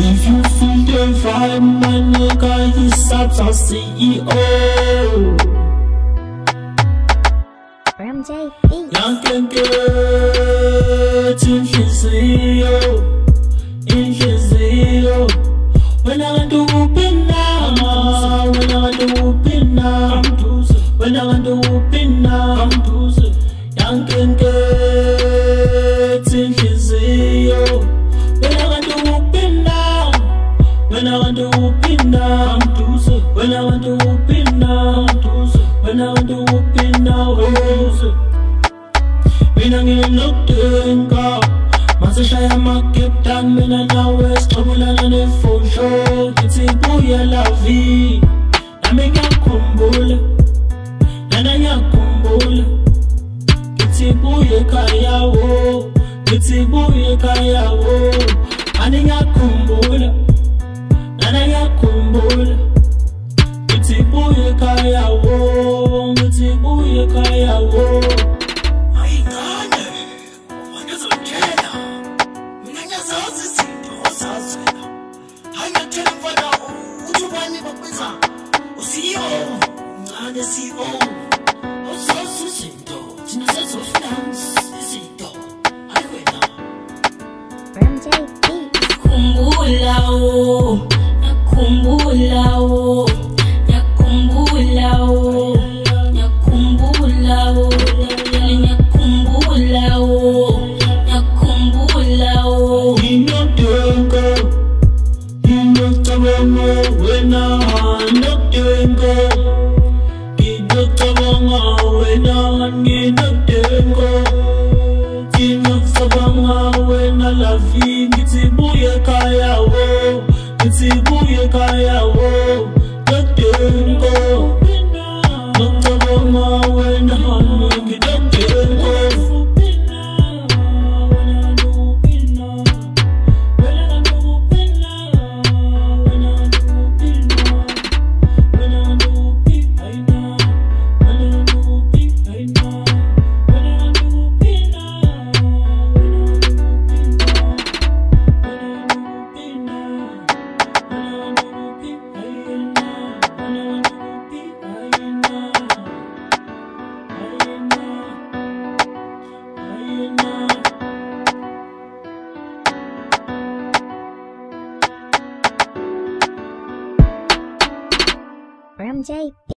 If you feel the vibe, my nigga, he's up our CEO. Ram J Beats. Young can get in his CEO. In his CEO. When I do open now, when I do open now, when I do open now, young can get in his CEO. When I do open now, when I do open now, when I do open now, when I do open now, when I get looked in car. Masashaya makiptan mina na west Kabula na nefo show Kitibu ya la vie Na menya kumbula Na ya kumbula Kitibu ya kaya wo Kitibu ya kaya wo Ani ya kumbula Na ya kumbula Kitibu ya kaya wo Kitibu ya kaya wo. Ram J Beats. Nakumbulao, nakumbulao, nakumbulao, nakumbulao, nakumbulao, nakumbulao. Inotenga, inotabanga, wena inotenga. Inotabanga, wena inotenga. Inotabanga, wena la vie, kitibuye kaya wo, kitibuye kaya wo, inotenga. Inotabanga, wena inotenga. Ram J